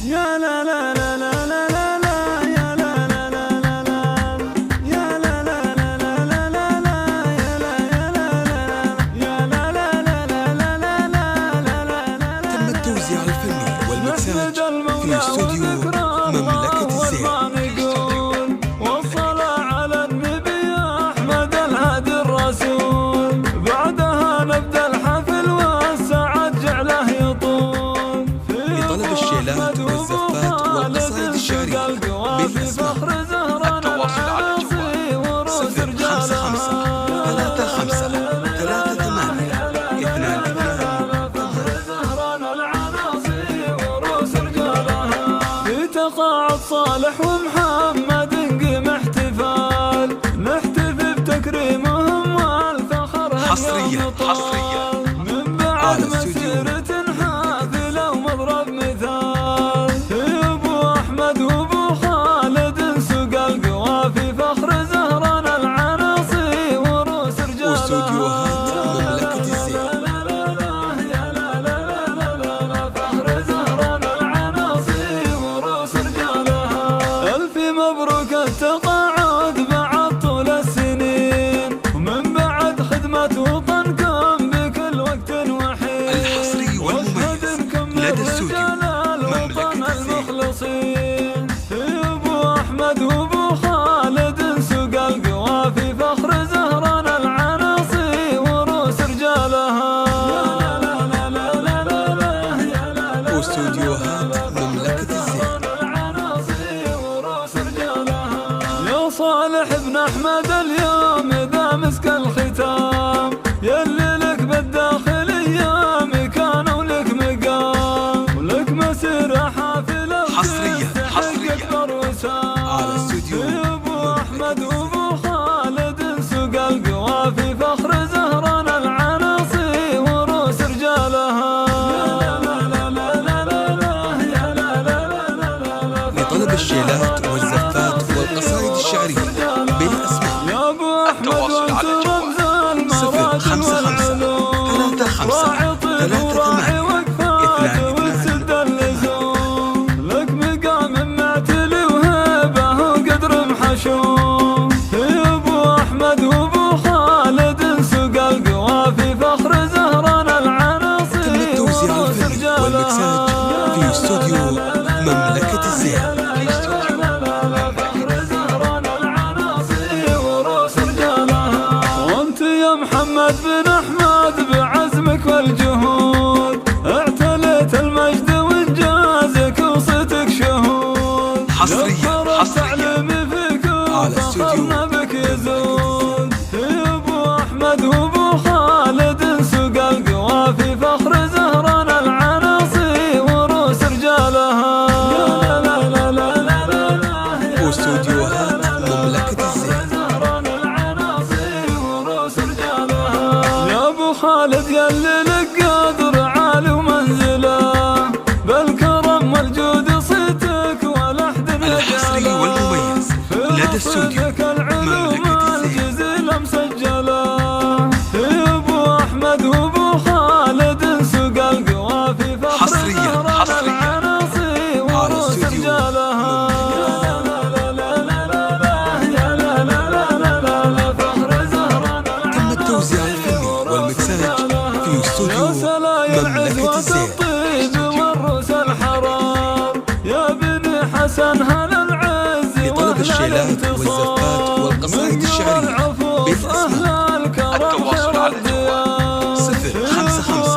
يا لا لا لا لا لا لا لا يا لا لا لا لا لا يا لا لا لا لا لا لا لا يا لا يا لا لا لا لا لا لا لا لا لا لا. تم التوزيع الفني والمكساج في استوديو مملكة الزين. والصلاة على النبي أحمد الهادي الرسول، بعدها نبدأ الحفل والسعد جعله يطول. لطلب الشيلات والزفات والقصائد الشعرية بالأسماء التواصل على الجوال 055 35 38 22. في تقاعد صالح ومحمد نقيم احتفال، نحتفي بتكريمهم والفخر حصريا من بعد مسيرة حافلة ومضرب مثال. ابو احمد وابو خالد سوق القوافي، فخر زهران العناصي وروس رجالها. واستوديوهات مملكة الزين. مبروك التقاعد بعد طول السنين، ومن بعد خدمة وطنكم بكل وقت وحين. الحصري والمميز لدى استوديو مملكة المخلصين. ابو احمد وابو خالد سوق القوافي، فخر زهران العناصي وروس رجالها. واستوديوهات مملكة الزين. صالح ابن احمد اليوم ذا مسك الختام، يلي لك بالداخلية مكان ولك مقام، ولك مسيرة حافلة حصريا اكبر وسام. على استوديو ابو احمد وابو خالد سوق القوافي، فخر زهران العناصي وروس رجالها. لطلب الشيلات والزفات والقصائد الشعرية بالأسماء التواصل على الجوال 055 35 لك مقام معتلي وهبه وقدر محشوم. ابو احمد وابو خالد سوق القوافي، فخر زهران العناصي. تم التوزيع الفني والمكساج في استوديو مملكة الزين. محمد بن احمد بعزمك والجهود، اعتليت المجد وانجازك وصيتك شهود. حصريا تعليمي فيك على استوديو بك يزود. ابو احمد وابو خالد سوق القوافي، فخر زهران العناصي وروس رجالها. واستوديوهات مملكة الزين. خالد يلي لك قدر عالي ومنزله، بالكرم والجود صيتك ولحد نجاله. الحصري والمميز لدى استوديو مملكة الزين. مسجله. ابو احمد وابو خالد سوق القوافي، فخر حصريا العناصي وروس رجالها. تم التوزيع الفني والمكساج في استوديو مملكة الزين. والروس الحرام يا بني حسن هلا العز. لطلب الشيلات والزفات والقصائد الشعرية بالأسماء التواصل على الجوال 055